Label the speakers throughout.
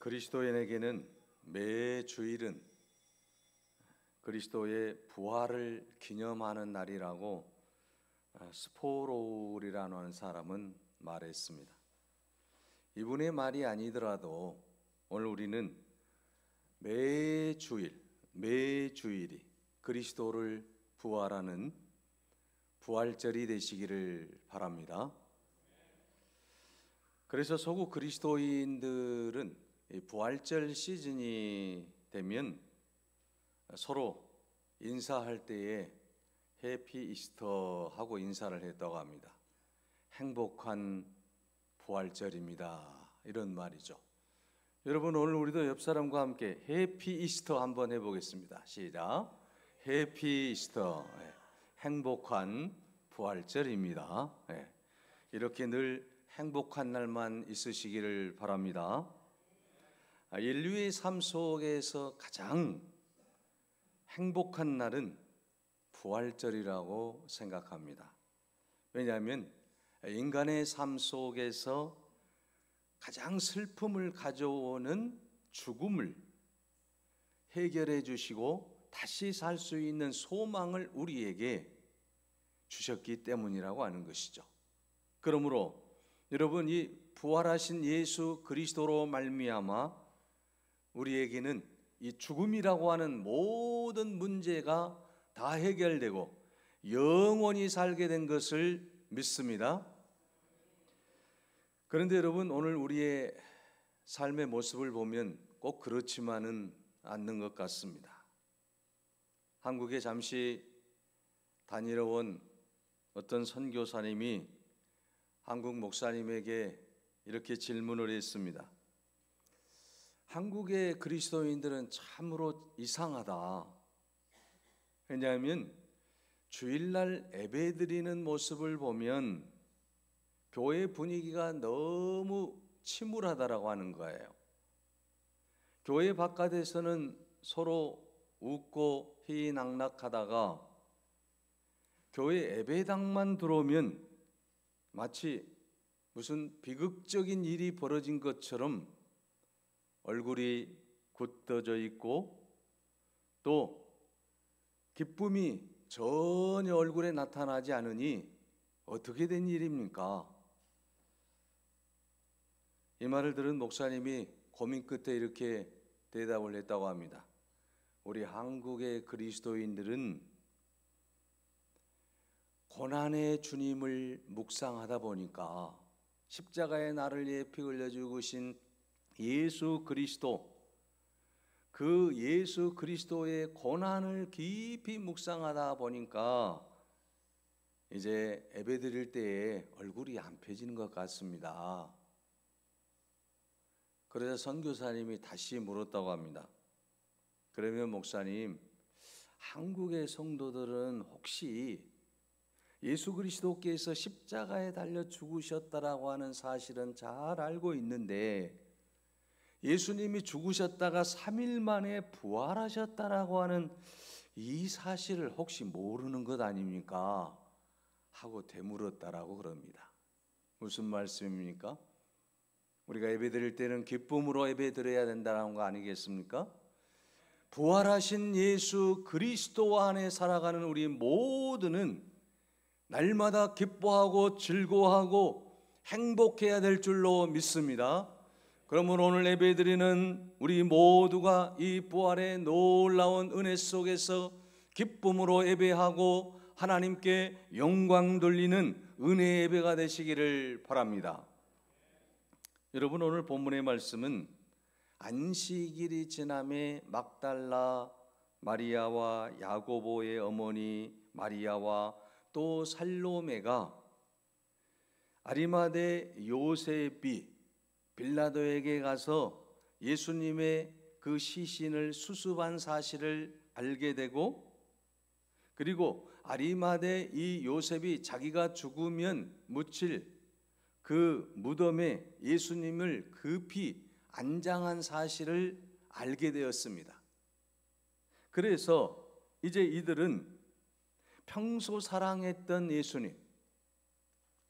Speaker 1: 그리스도인에게는 매 주일은 그리스도의 부활을 기념하는 날이라고 스포로울이라는 사람은 말했습니다. 이분의 말이 아니더라도 오늘 우리는 매 주일이 그리스도를 부활하는 부활절이 되시기를 바랍니다. 그래서 서구 그리스도인들은 부활절 시즌이 되면 서로 인사할 때에 해피 이스터 하고 인사를 했다고 합니다. 행복한 부활절입니다, 이런 말이죠. 여러분, 오늘 우리도 옆 사람과 함께 해피 이스터 한번 해보겠습니다. 시작. 해피 이스터. 행복한 부활절입니다. 이렇게 늘 행복한 날만 있으시기를 바랍니다. 인류의 삶 속에서 가장 행복한 날은 부활절이라고 생각합니다. 왜냐하면 인간의 삶 속에서 가장 슬픔을 가져오는 죽음을 해결해 주시고 다시 살 수 있는 소망을 우리에게 주셨기 때문이라고 하는 것이죠. 그러므로 여러분, 이 부활하신 예수 그리스도로 말미암아 우리에게는 이 죽음이라고 하는 모든 문제가 다 해결되고 영원히 살게 된 것을 믿습니다. 그런데 여러분, 오늘 우리의 삶의 모습을 보면 꼭 그렇지만은 않는 것 같습니다. 한국에 잠시 다니러 온 어떤 선교사님이 한국 목사님에게 이렇게 질문을 했습니다. 한국의 그리스도인들은 참으로 이상하다. 왜냐하면 주일날 예배드리는 모습을 보면 교회 분위기가 너무 침울하다라고 하는 거예요. 교회 바깥에서는 서로 웃고 희희낙낙하다가 교회 예배당만 들어오면 마치 무슨 비극적인 일이 벌어진 것처럼 얼굴이 굳어져 있고 또 기쁨이 전혀 얼굴에 나타나지 않으니 어떻게 된 일입니까? 이 말을 들은 목사님이 고민 끝에 이렇게 대답을 했다고 합니다. 우리 한국의 그리스도인들은 고난의 주님을 묵상하다 보니까 십자가에 나를 위해 피 흘려 죽으신 예수 그리스도, 그 예수 그리스도의 고난을 깊이 묵상하다 보니까 이제 예배 드릴 때에 얼굴이 안 펴지는 것 같습니다. 그래서 선교사님이 다시 물었다고 합니다. 그러면 목사님, 한국의 성도들은 혹시 예수 그리스도께서 십자가에 달려 죽으셨다라고 하는 사실은 잘 알고 있는데 예수님이 죽으셨다가 3일 만에 부활하셨다라고 하는 이 사실을 혹시 모르는 것 아닙니까? 하고 되물었다라고 그럽니다. 무슨 말씀입니까? 우리가 예배드릴 때는 기쁨으로 예배드려야 된다는 거 아니겠습니까? 부활하신 예수 그리스도 안에 살아가는 우리 모두는 날마다 기뻐하고 즐거워하고 행복해야 될 줄로 믿습니다. 그러므로 오늘 예배드리는 우리 모두가 이 부활의 놀라운 은혜 속에서 기쁨으로 예배하고 하나님께 영광 돌리는 은혜의 예배가 되시기를 바랍니다. 여러분, 오늘 본문의 말씀은 안식일이 지남에 막달라 마리아와 야고보의 어머니 마리아와 또 살로메가 아리마대 요셉이 빌라도에게 가서 예수님의 그 시신을 수습한 사실을 알게 되고, 그리고 아리마대 이 요셉이 자기가 죽으면 묻힐 그 무덤에 예수님을 급히 안장한 사실을 알게 되었습니다. 그래서 이제 이들은 평소 사랑했던 예수님,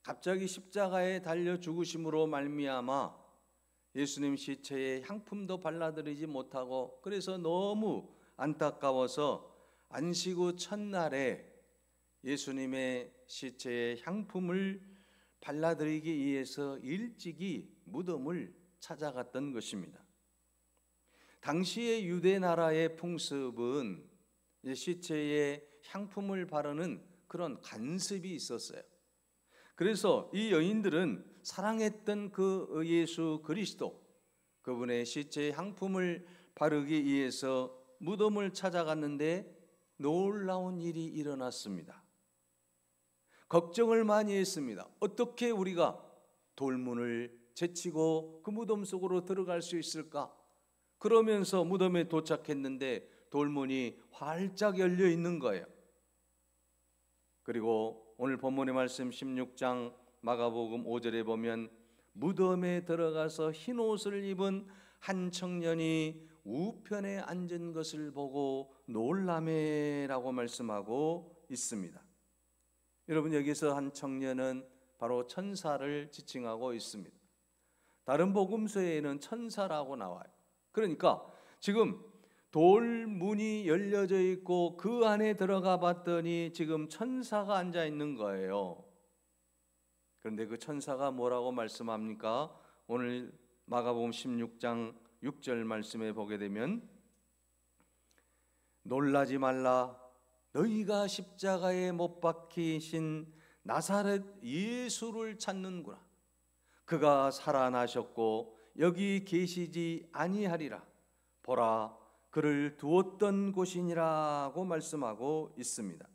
Speaker 1: 갑자기 십자가에 달려 죽으심으로 말미암아 예수님 시체에 향품도 발라드리지 못하고 그래서 너무 안타까워서 안식 후 첫날에 예수님의 시체에 향품을 발라드리기 위해서 일찍이 무덤을 찾아갔던 것입니다. 당시의 유대 나라의 풍습은 시체에 향품을 바르는 그런 관습이 있었어요. 그래서 이 여인들은 사랑했던 그 예수 그리스도, 그분의 시체에 향품을 바르기 위해서 무덤을 찾아갔는데 놀라운 일이 일어났습니다. 걱정을 많이 했습니다. 어떻게 우리가 돌문을 제치고 그 무덤 속으로 들어갈 수 있을까? 그러면서 무덤에 도착했는데 돌문이 활짝 열려 있는 거예요. 그리고 오늘 본문의 말씀 16장 마가복음 5절에 보면 무덤에 들어가서 흰 옷을 입은 한 청년이 우편에 앉은 것을 보고 놀라매라고 말씀하고 있습니다. 여러분, 여기서 한 청년은 바로 천사를 지칭하고 있습니다. 다른 복음서에는 천사라고 나와요. 그러니까 지금 돌문이 열려져 있고 그 안에 들어가 봤더니 지금 천사가 앉아 있는 거예요. 그런데 그 천사가 뭐라고 말씀합니까? 오늘 마가복음 16장 6절 말씀에 보게 되면 놀라지 말라, 너희가 십자가에 못 박히신 나사렛 예수를 찾는구나. 그가 살아나셨고 여기 계시지 아니하리라. 보라, 그를 두었던 곳이니라고 말씀하고 있습니다.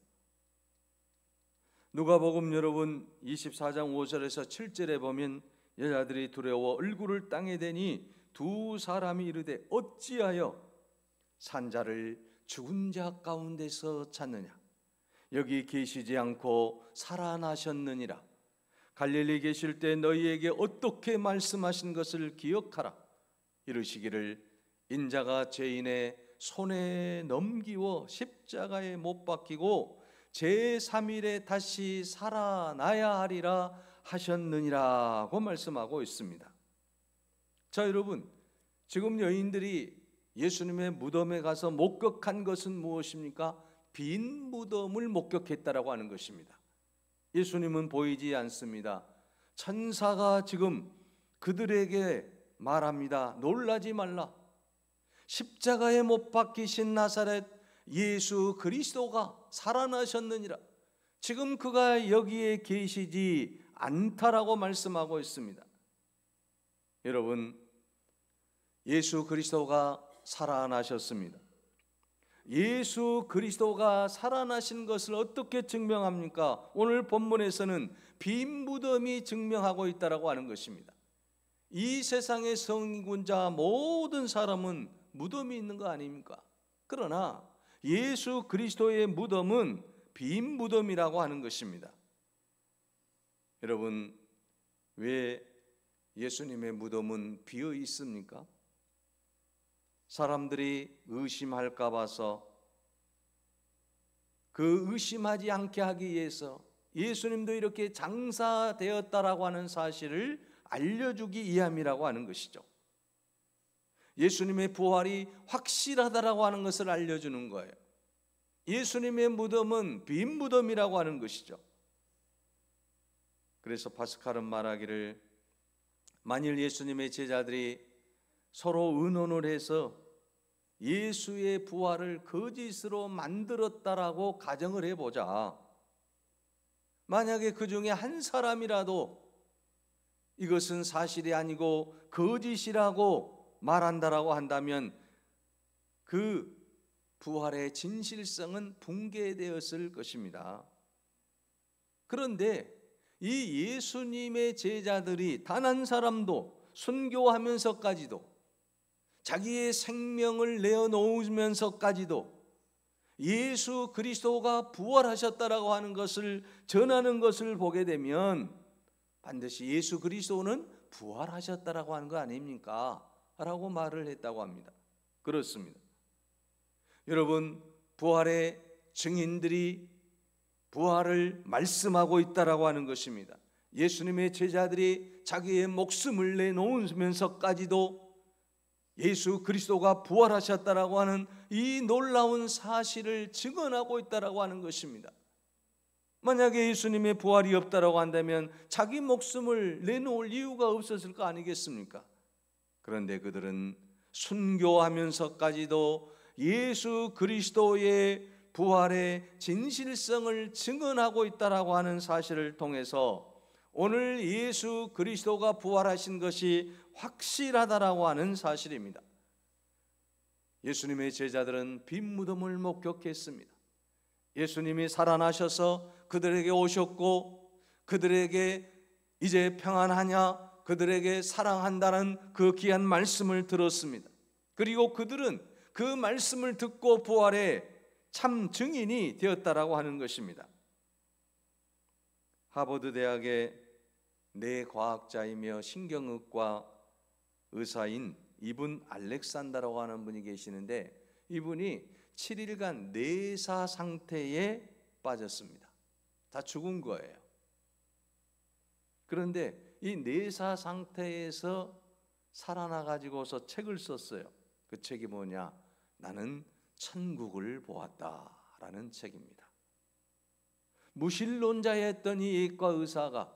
Speaker 1: 누가복음 여러분 24장 5절에서 7절에 보면 여자들이 두려워 얼굴을 땅에 대니 두 사람이 이르되 어찌하여 산자를 죽은 자 가운데서 찾느냐? 여기 계시지 않고 살아나셨느니라. 갈릴리 계실 때 너희에게 어떻게 말씀하신 것을 기억하라. 이르시기를 인자가 죄인의 손에 넘기워 십자가에 못 박히고 제3일에 다시 살아나야 하리라 하셨느니라고 말씀하고 있습니다. 자, 여러분, 지금 여인들이 예수님의 무덤에 가서 목격한 것은 무엇입니까? 빈 무덤을 목격했다라고 하는 것입니다. 예수님은 보이지 않습니다. 천사가 지금 그들에게 말합니다. 놀라지 말라. 십자가에 못 박히신 나사렛 예수 그리스도가 살아나셨느니라. 지금 그가 여기에 계시지 않다라고 말씀하고 있습니다. 여러분, 예수 그리스도가 살아나셨습니다. 예수 그리스도가 살아나신 것을 어떻게 증명합니까? 오늘 본문에서는 빈 무덤이 증명하고 있다라고 하는 것입니다. 이 세상의 성군자 모든 사람은 무덤이 있는 거 아닙니까? 그러나 예수 그리스도의 무덤은 빈 무덤이라고 하는 것입니다. 여러분, 왜 예수님의 무덤은 비어 있습니까? 사람들이 의심할까 봐서, 그 의심하지 않게 하기 위해서 예수님도 이렇게 장사되었다라고 하는 사실을 알려주기 위함이라고 하는 것이죠. 예수님의 부활이 확실하다라고 하는 것을 알려주는 거예요. 예수님의 무덤은 빈 무덤이라고 하는 것이죠. 그래서 파스칼은 말하기를, 만일 예수님의 제자들이 서로 의논을 해서 예수의 부활을 거짓으로 만들었다라고 가정을 해보자. 만약에 그 중에 한 사람이라도 이것은 사실이 아니고 거짓이라고 말한다라고 한다면 그 부활의 진실성은 붕괴되었을 것입니다. 그런데 이 예수님의 제자들이 단 한 사람도 순교하면서까지도, 자기의 생명을 내어놓으면서까지도 예수 그리스도가 부활하셨다라고 하는 것을 전하는 것을 보게 되면 반드시 예수 그리스도는 부활하셨다라고 하는 거 아닙니까? 라고 말을 했다고 합니다. 그렇습니다. 여러분, 부활의 증인들이 부활을 말씀하고 있다라고 하는 것입니다. 예수님의 제자들이 자기의 목숨을 내놓으면서까지도 예수 그리스도가 부활하셨다라고 하는 이 놀라운 사실을 증언하고 있다라고 하는 것입니다. 만약에 예수님의 부활이 없다라고 한다면 자기 목숨을 내놓을 이유가 없었을 거 아니겠습니까? 그런데 그들은 순교하면서까지도 예수 그리스도의 부활의 진실성을 증언하고 있다라고 하는 사실을 통해서 오늘 예수 그리스도가 부활하신 것이 확실하다라고 하는 사실입니다. 예수님의 제자들은 빈 무덤을 목격했습니다. 예수님이 살아나셔서 그들에게 오셨고 그들에게 이제 평안하냐, 그들에게 사랑한다는 그 귀한 말씀을 들었습니다. 그리고 그들은 그 말씀을 듣고 부활의 참 증인이 되었다라고 하는 것입니다. 하버드 대학의 뇌과학자이며 신경의과 의사인 이분 알렉산더라고 하는 분이 계시는데, 이분이 7일간 뇌사 상태에 빠졌습니다. 다 죽은 거예요. 그런데 이 뇌사 상태에서 살아나 가지고서 책을 썼어요. 그 책이 뭐냐? 나는 천국을 보았다라는 책입니다. 무신론자였던 이 예과 의사가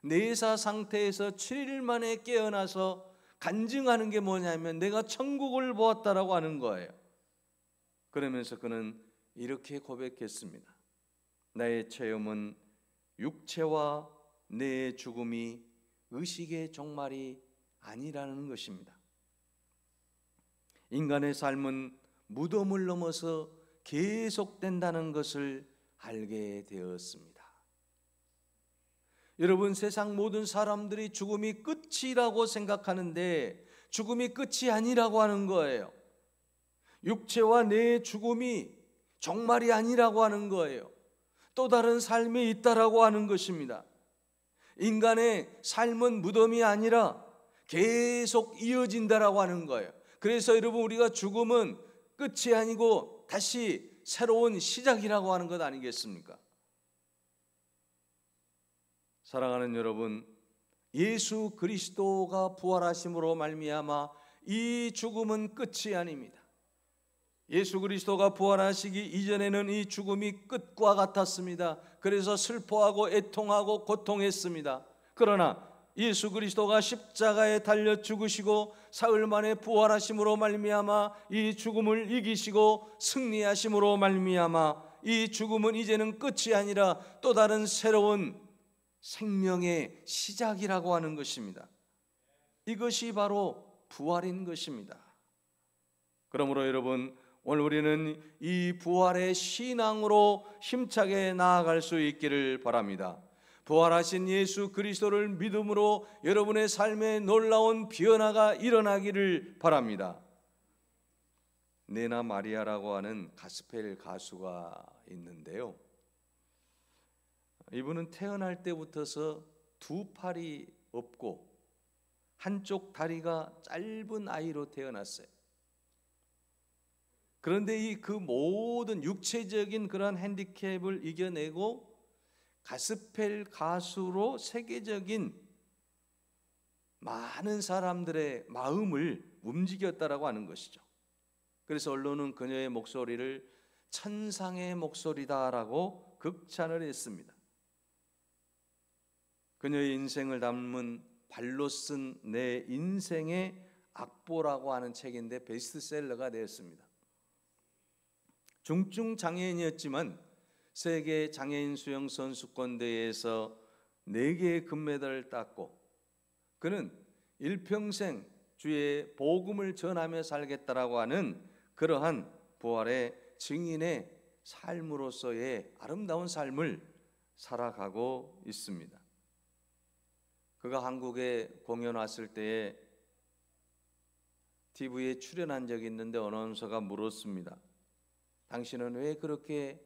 Speaker 1: 뇌사 상태에서 7일 만에 깨어나서 간증하는 게 뭐냐면 내가 천국을 보았다라고 하는 거예요. 그러면서 그는 이렇게 고백했습니다. 나의 체험은 육체와 내 죽음이 의식의 종말이 아니라는 것입니다. 인간의 삶은 무덤을 넘어서 계속된다는 것을 알게 되었습니다. 여러분, 세상 모든 사람들이 죽음이 끝이라고 생각하는데 죽음이 끝이 아니라고 하는 거예요. 육체와 내 죽음이 종말이 아니라고 하는 거예요. 또 다른 삶이 있다라고 하는 것입니다. 인간의 삶은 무덤이 아니라 계속 이어진다라고 하는 거예요. 그래서 여러분, 우리가 죽음은 끝이 아니고 다시 새로운 시작이라고 하는 것 아니겠습니까? 사랑하는 여러분, 예수 그리스도가 부활하심으로 말미암아 이 죽음은 끝이 아닙니다. 예수 그리스도가 부활하시기 이전에는 이 죽음이 끝과 같았습니다. 그래서 슬퍼하고 애통하고 고통했습니다. 그러나 예수 그리스도가 십자가에 달려 죽으시고 사흘 만에 부활하심으로 말미암아 이 죽음을 이기시고 승리하심으로 말미암아 이 죽음은 이제는 끝이 아니라 또 다른 새로운 생명의 시작이라고 하는 것입니다. 이것이 바로 부활인 것입니다. 그러므로 여러분, 오늘 우리는 이 부활의 신앙으로 힘차게 나아갈 수 있기를 바랍니다. 부활하신 예수 그리스도를 믿음으로 여러분의 삶에 놀라운 변화가 일어나기를 바랍니다. 네나 마리아라고 하는 가스펠 가수가 있는데요, 이분은 태어날 때부터서 두 팔이 없고 한쪽 다리가 짧은 아이로 태어났어요. 그런데 이 그 모든 육체적인 그런 핸디캡을 이겨내고 가스펠 가수로 세계적인 많은 사람들의 마음을 움직였다라고 하는 것이죠. 그래서 언론은 그녀의 목소리를 천상의 목소리다라고 극찬을 했습니다. 그녀의 인생을 담은 발로 쓴 내 인생의 악보라고 하는 책인데 베스트셀러가 되었습니다. 중증 장애인이었지만 세계 장애인 수영 선수권 대회에서 4개의 금메달을 땄고, 그는 일평생 주의 복음을 전하며 살겠다라고 하는 그러한 부활의 증인의 삶으로서의 아름다운 삶을 살아가고 있습니다. 그가 한국에 공연 왔을 때에 TV에 출연한 적이 있는데 어나운서가 물었습니다. 당신은 왜 그렇게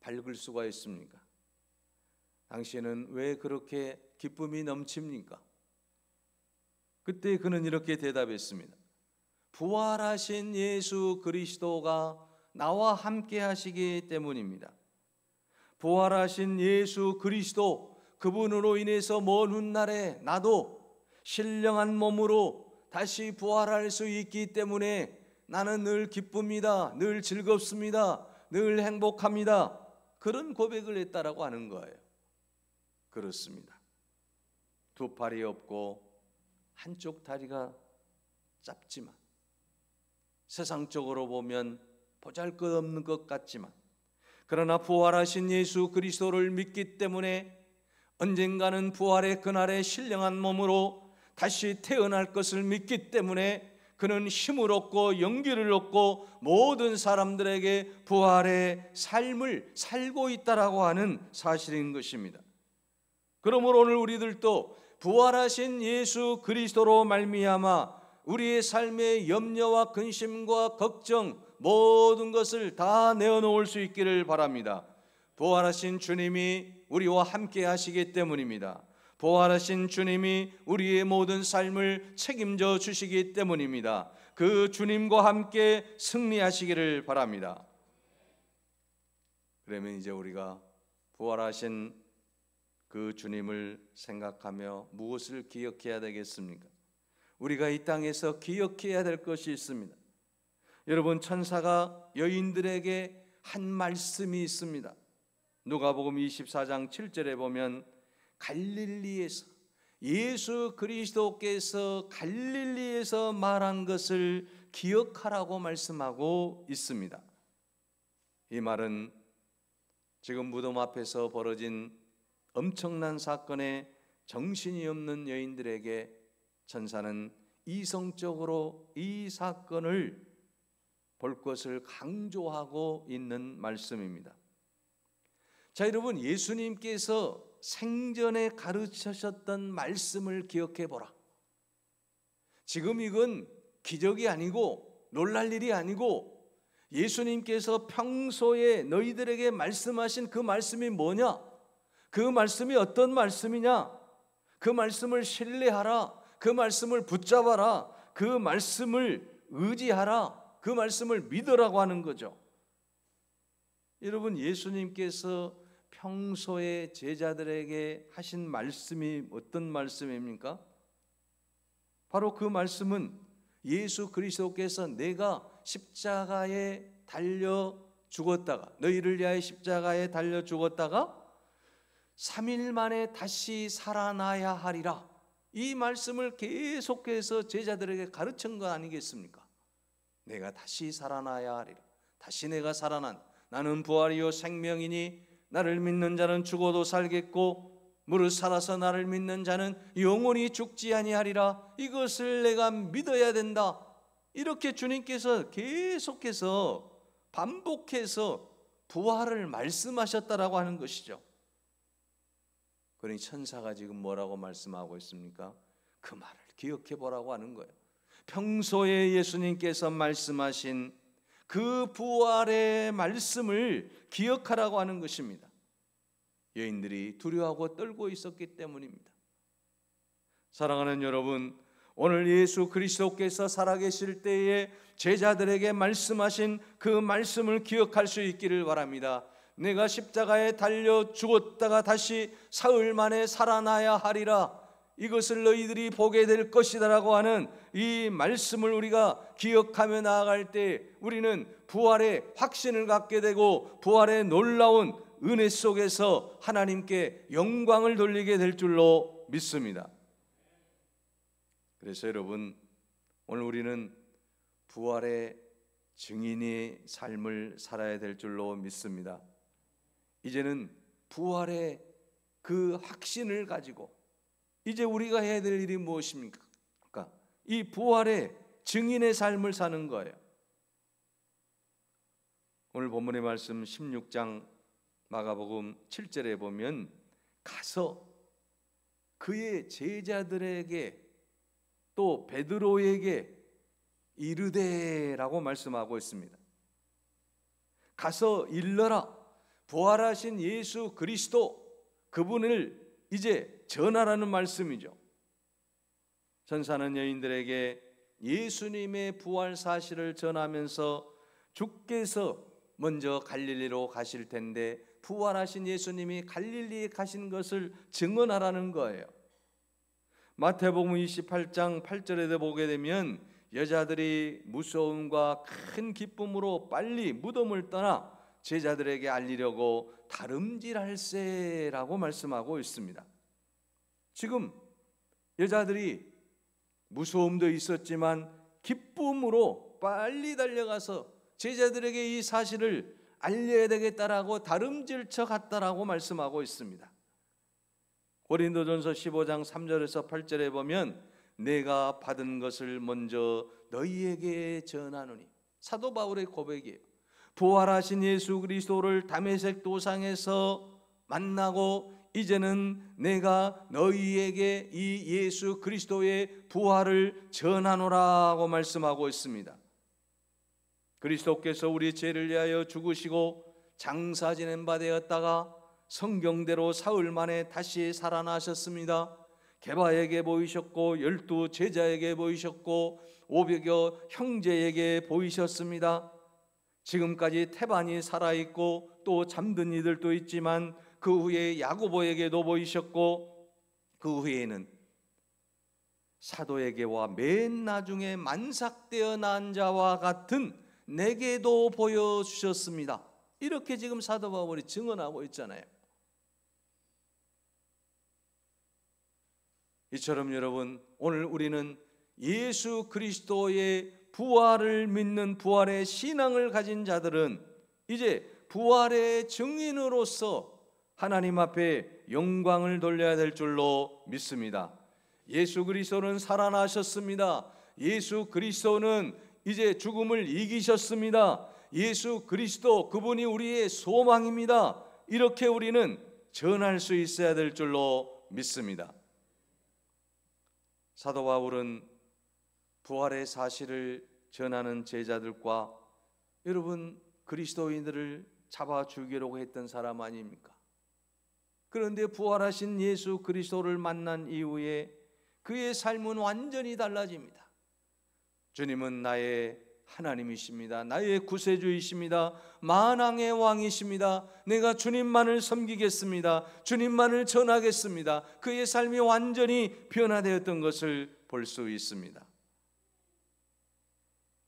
Speaker 1: 밝을 수가 있습니까? 당신은 왜 그렇게 기쁨이 넘칩니까? 그때 그는 이렇게 대답했습니다. 부활하신 예수 그리스도가 나와 함께 하시기 때문입니다. 부활하신 예수 그리스도, 그분으로 인해서 먼 훗날에 나도 신령한 몸으로 다시 부활할 수 있기 때문에 나는 늘 기쁩니다. 늘 즐겁습니다. 늘 행복합니다. 그런 고백을 했다라고 하는 거예요. 그렇습니다. 두 팔이 없고 한쪽 다리가 짧지만, 세상적으로 보면 보잘것없는 것 같지만, 그러나 부활하신 예수 그리스도를 믿기 때문에 언젠가는 부활의 그날에 신령한 몸으로 다시 태어날 것을 믿기 때문에 그는 힘을 얻고 용기를 얻고 모든 사람들에게 부활의 삶을 살고 있다라고 하는 사실인 것입니다. 그러므로 오늘 우리들도 부활하신 예수 그리스도로 말미암아 우리의 삶의 염려와 근심과 걱정 모든 것을 다 내어놓을 수 있기를 바랍니다. 부활하신 주님이 우리와 함께 하시기 때문입니다. 부활하신 주님이 우리의 모든 삶을 책임져 주시기 때문입니다. 그 주님과 함께 승리하시기를 바랍니다. 그러면 이제 우리가 부활하신 그 주님을 생각하며 무엇을 기억해야 되겠습니까? 우리가 이 땅에서 기억해야 될 것이 있습니다. 여러분, 천사가 여인들에게 한 말씀이 있습니다. 누가복음 24장 7절에 보면 갈릴리에서, 예수 그리스도께서 갈릴리에서 말한 것을 기억하라고 말씀하고 있습니다. 이 말은 지금 무덤 앞에서 벌어진 엄청난 사건에 정신이 없는 여인들에게 천사는 이성적으로 이 사건을 볼 것을 강조하고 있는 말씀입니다. 자, 여러분, 예수님께서 생전에 가르치셨던 말씀을 기억해 보라. 지금 이건 기적이 아니고 놀랄 일이 아니고 예수님께서 평소에 너희들에게 말씀하신 그 말씀이 뭐냐? 그 말씀이 어떤 말씀이냐? 그 말씀을 신뢰하라. 그 말씀을 붙잡아라. 그 말씀을 의지하라. 그 말씀을 믿으라고 하는 거죠. 여러분, 예수님께서 평소에 제자들에게 하신 말씀이 어떤 말씀입니까? 바로 그 말씀은 예수 그리스도께서 내가 십자가에 달려 죽었다가, 너희를 위하여 십자가에 달려 죽었다가 3일 만에 다시 살아나야 하리라, 이 말씀을 계속해서 제자들에게 가르친 거 아니겠습니까? 내가 다시 살아나야 하리라. 다시 내가 살아난, 나는 부활이요 생명이니 나를 믿는 자는 죽어도 살겠고 무릇 살아서 나를 믿는 자는 영원히 죽지 아니하리라. 이것을 내가 믿어야 된다. 이렇게 주님께서 계속해서 반복해서 부활을 말씀하셨다라고 하는 것이죠. 그러니 천사가 지금 뭐라고 말씀하고 있습니까? 그 말을 기억해 보라고 하는 거예요. 평소에 예수님께서 말씀하신 그 부활의 말씀을 기억하라고 하는 것입니다. 여인들이 두려워하고 떨고 있었기 때문입니다. 사랑하는 여러분, 오늘 예수 그리스도께서 살아계실 때에 제자들에게 말씀하신 그 말씀을 기억할 수 있기를 바랍니다. 내가 십자가에 달려 죽었다가 다시 사흘 만에 살아나야 하리라. 이것을 너희들이 보게 될 것이다라고 하는 이 말씀을 우리가 기억하며 나아갈 때 우리는 부활의 확신을 갖게 되고 부활의 놀라운 은혜 속에서 하나님께 영광을 돌리게 될 줄로 믿습니다. 그래서 여러분, 오늘 우리는 부활의 증인의 삶을 살아야 될 줄로 믿습니다. 이제는 부활의 그 확신을 가지고 이제 우리가 해야 될 일이 무엇입니까? 이 부활의 증인의 삶을 사는 거예요. 오늘 본문의 말씀 16장 마가복음 7절에 보면 가서 그의 제자들에게 또 베드로에게 이르되라고 말씀하고 있습니다. 가서 일러라. 부활하신 예수 그리스도, 그분을 이제 전하라는 말씀이죠. 천사는 여인들에게 예수님의 부활 사실을 전하면서 주께서 먼저 갈릴리로 가실 텐데 부활하신 예수님이 갈릴리에 가신 것을 증언하라는 거예요. 마태복음 28장 8절에 보게 되면 여자들이 무서움과 큰 기쁨으로 빨리 무덤을 떠나 제자들에게 알리려고 다름질할세라고 말씀하고 있습니다. 지금 여자들이 무서움도 있었지만 기쁨으로 빨리 달려가서 제자들에게 이 사실을 알려야 되겠다라고 다름질쳐 갔다라고 말씀하고 있습니다. 고린도전서 15장 3절에서 8절에 보면 내가 받은 것을 먼저 너희에게 전하노니, 사도 바울의 고백이에요. 부활하신 예수 그리스도를 다메섹 도상에서 만나고 이제는 내가 너희에게 이 예수 그리스도의 부활을 전하노라고 말씀하고 있습니다. 그리스도께서 우리 죄를 위하여 죽으시고 장사 지낸 바 되었다가 성경대로 사흘 만에 다시 살아나셨습니다. 게바에게 보이셨고 12 제자에게 보이셨고 500여 형제에게 보이셨습니다. 지금까지 태반이 살아있고 또 잠든 이들도 있지만 그 후에 야고보에게도 보이셨고 그 후에는 사도에게와 맨 나중에 만삭되어 난 자와 같은 내게도 보여주셨습니다. 이렇게 지금 사도 바울이 증언하고 있잖아요. 이처럼 여러분, 오늘 우리는 예수 그리스도의 부활을 믿는 부활의 신앙을 가진 자들은 이제 부활의 증인으로서 하나님 앞에 영광을 돌려야 될 줄로 믿습니다. 예수 그리스도는 살아나셨습니다. 예수 그리스도는 이제 죽음을 이기셨습니다. 예수 그리스도, 그분이 우리의 소망입니다. 이렇게 우리는 전할 수 있어야 될 줄로 믿습니다. 사도 바울은 부활의 사실을 전하는 제자들과 여러분 그리스도인들을 잡아 죽이려고 했던 사람 아닙니까? 그런데 부활하신 예수 그리스도를 만난 이후에 그의 삶은 완전히 달라집니다. 주님은 나의 하나님이십니다. 나의 구세주이십니다. 만왕의 왕이십니다. 내가 주님만을 섬기겠습니다. 주님만을 전하겠습니다. 그의 삶이 완전히 변화되었던 것을 볼 수 있습니다.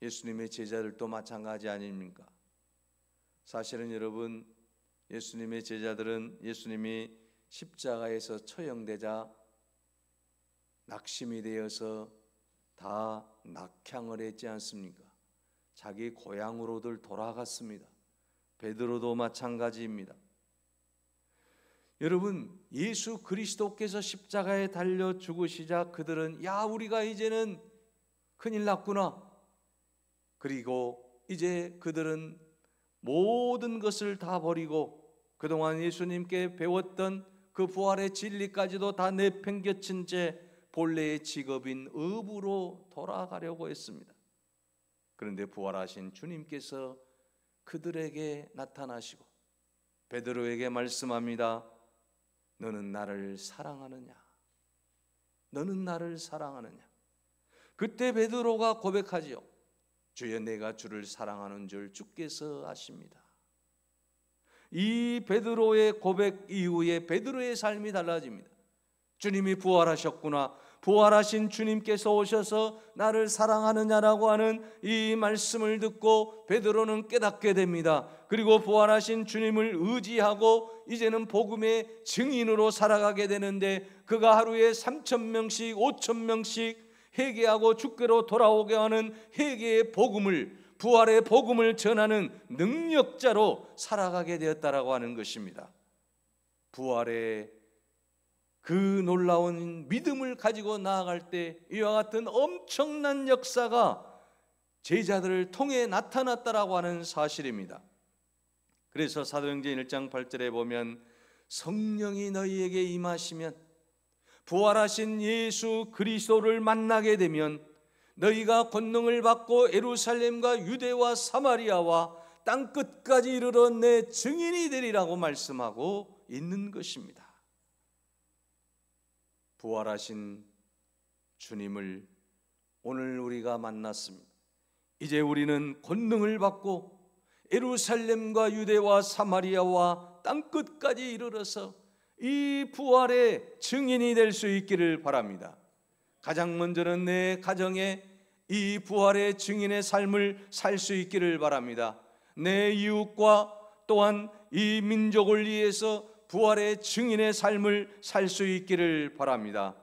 Speaker 1: 예수님의 제자들도 마찬가지 아닙니까? 사실은 여러분, 예수님의 제자들은 예수님이 십자가에서 처형되자 낙심이 되어서 다 낙향을 했지 않습니까? 자기 고향으로들 돌아갔습니다. 베드로도 마찬가지입니다. 여러분, 예수 그리스도께서 십자가에 달려 죽으시자 그들은 야, 우리가 이제는 큰일 났구나. 그리고 이제 그들은 모든 것을 다 버리고 그동안 예수님께 배웠던 그 부활의 진리까지도 다 내팽개친 채 본래의 직업인 어부로 돌아가려고 했습니다. 그런데 부활하신 주님께서 그들에게 나타나시고 베드로에게 말씀합니다. 너는 나를 사랑하느냐? 너는 나를 사랑하느냐? 그때 베드로가 고백하지요. 주여, 내가 주를 사랑하는 줄 주께서 아십니다. 이 베드로의 고백 이후에 베드로의 삶이 달라집니다. 주님이 부활하셨구나. 부활하신 주님께서 오셔서 나를 사랑하느냐라고 하는 이 말씀을 듣고 베드로는 깨닫게 됩니다. 그리고 부활하신 주님을 의지하고 이제는 복음의 증인으로 살아가게 되는데 그가 하루에 3,000명씩 5,000명씩 회개하고 주께로 돌아오게 하는 회개의 복음을, 부활의 복음을 전하는 능력자로 살아가게 되었다라고 하는 것입니다. 부활의 그 놀라운 믿음을 가지고 나아갈 때 이와 같은 엄청난 역사가 제자들을 통해 나타났다라고 하는 사실입니다. 그래서 사도행전 1장 8절에 보면 성령이 너희에게 임하시면 부활하신 예수 그리스도를 만나게 되면 너희가 권능을 받고 예루살렘과 유대와 사마리아와 땅끝까지 이르러 내 증인이 되리라고 말씀하고 있는 것입니다. 부활하신 주님을 오늘 우리가 만났습니다. 이제 우리는 권능을 받고 예루살렘과 유대와 사마리아와 땅끝까지 이르러서 이 부활의 증인이 될 수 있기를 바랍니다. 가장 먼저는 내 가정에 이 부활의 증인의 삶을 살 수 있기를 바랍니다. 내 이웃과 또한 이 민족을 위해서 부활의 증인의 삶을 살 수 있기를 바랍니다.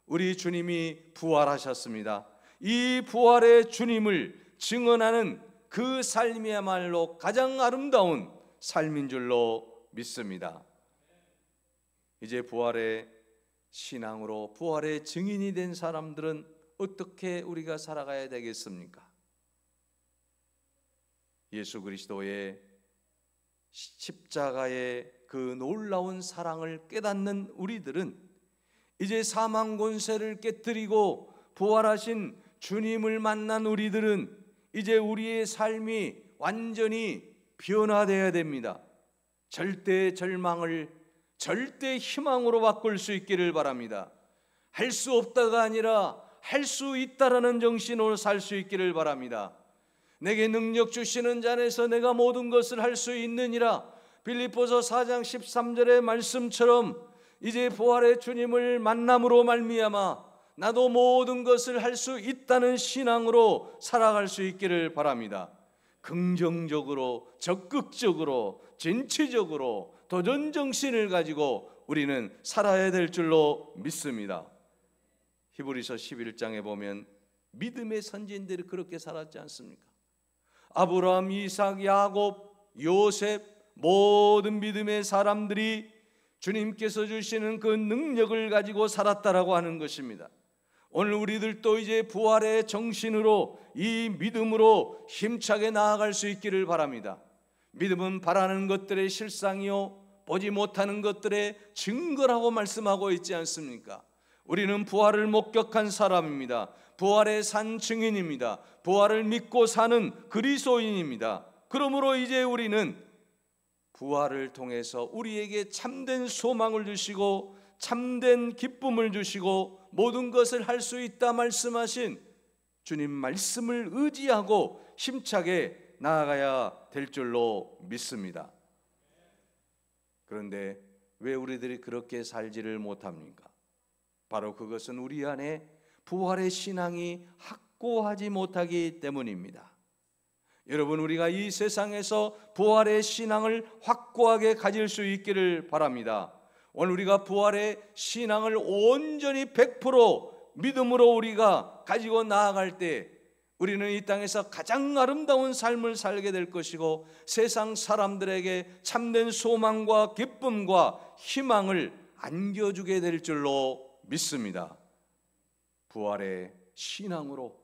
Speaker 1: 우리 주님이 부활하셨습니다. 이 부활의 주님을 증언하는 그 삶이야말로 가장 아름다운 삶인 줄로 믿습니다. 이제 부활의 신앙으로 부활의 증인이 된 사람들은 어떻게 우리가 살아가야 되겠습니까? 예수 그리스도의 십자가의 그 놀라운 사랑을 깨닫는 우리들은 이제 사망 권세를 깨뜨리고 부활하신 주님을 만난 우리들은 이제 우리의 삶이 완전히 변화되어야 됩니다. 절대 절망을 절대 희망으로 바꿀 수 있기를 바랍니다. 할 수 없다가 아니라 할 수 있다라는 정신으로 살 수 있기를 바랍니다. 내게 능력 주시는 자 안에서 내가 모든 것을 할 수 있느니라. 빌립보서 4장 13절의 말씀처럼 이제 부활의 주님을 만남으로 말미암아 나도 모든 것을 할 수 있다는 신앙으로 살아갈 수 있기를 바랍니다. 긍정적으로, 적극적으로, 진취적으로 도전 정신을 가지고 우리는 살아야 될 줄로 믿습니다. 히브리서 11장에 보면 믿음의 선지인들이 그렇게 살았지 않습니까? 아브라함, 이삭, 야곱, 요셉, 모든 믿음의 사람들이 주님께서 주시는 그 능력을 가지고 살았다라고 하는 것입니다. 오늘 우리들도 이제 부활의 정신으로 이 믿음으로 힘차게 나아갈 수 있기를 바랍니다. 믿음은 바라는 것들의 실상이요 보지 못하는 것들의 증거라고 말씀하고 있지 않습니까? 우리는 부활을 목격한 사람입니다. 부활의 산 증인입니다. 부활을 믿고 사는 그리스도인입니다. 그러므로 이제 우리는 부활을 통해서 우리에게 참된 소망을 주시고 참된 기쁨을 주시고 모든 것을 할 수 있다 말씀하신 주님 말씀을 의지하고 힘차게 나아가야 될 줄로 믿습니다. 그런데 왜 우리들이 그렇게 살지를 못합니까? 바로 그것은 우리 안에 부활의 신앙이 확고하지 못하기 때문입니다. 여러분, 우리가 이 세상에서 부활의 신앙을 확고하게 가질 수 있기를 바랍니다. 오늘 우리가 부활의 신앙을 온전히 100% 믿음으로 우리가 가지고 나아갈 때 우리는 이 땅에서 가장 아름다운 삶을 살게 될 것이고 세상 사람들에게 참된 소망과 기쁨과 희망을 안겨주게 될 줄로 믿습니다. 부활의 신앙으로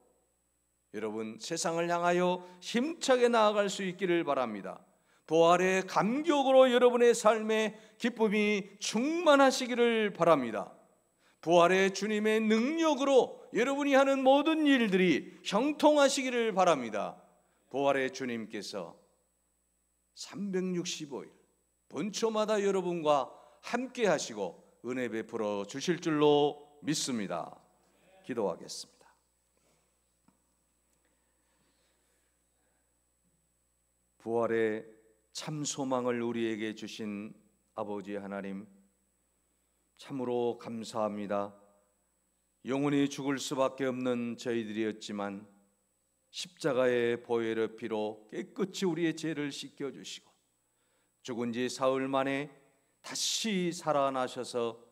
Speaker 1: 여러분 세상을 향하여 힘차게 나아갈 수 있기를 바랍니다. 부활의 감격으로 여러분의 삶에 기쁨이 충만하시기를 바랍니다. 부활의 주님의 능력으로 여러분이 하는 모든 일들이 형통하시기를 바랍니다. 부활의 주님께서 365일 본초마다 여러분과 함께 하시고 은혜 베풀어 주실 줄로 믿습니다. 기도하겠습니다. 부활의 참 소망을 우리에게 주신 아버지 하나님, 참으로 감사합니다. 영원히 죽을 수밖에 없는 저희들이었지만 십자가의 보혈의 피로 깨끗이 우리의 죄를 씻겨주시고 죽은 지 사흘 만에 다시 살아나셔서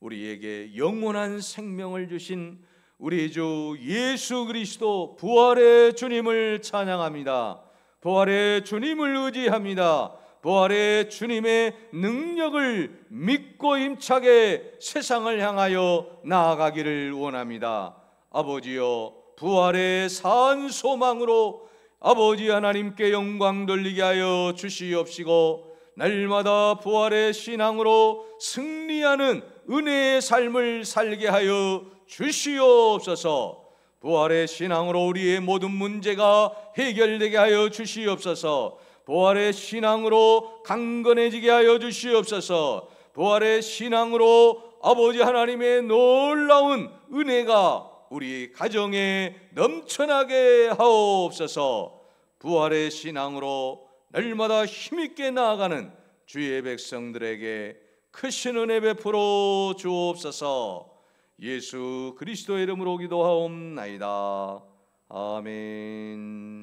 Speaker 1: 우리에게 영원한 생명을 주신 우리 주 예수 그리스도 부활의 주님을 찬양합니다. 부활의 주님을 의지합니다. 부활의 주님의 능력을 믿고 힘차게 세상을 향하여 나아가기를 원합니다. 아버지여, 부활의 산 소망으로 아버지 하나님께 영광 돌리게 하여 주시옵시고 날마다 부활의 신앙으로 승리하는 은혜의 삶을 살게 하여 주시옵소서. 부활의 신앙으로 우리의 모든 문제가 해결되게 하여 주시옵소서. 부활의 신앙으로 강건해지게 하여 주시옵소서. 부활의 신앙으로 아버지 하나님의 놀라운 은혜가 우리 가정에 넘쳐나게 하옵소서. 부활의 신앙으로 날마다 힘있게 나아가는 주의 백성들에게 크신 은혜 베풀어 주옵소서. 예수 그리스도의 이름으로 기도하옵나이다. 아멘.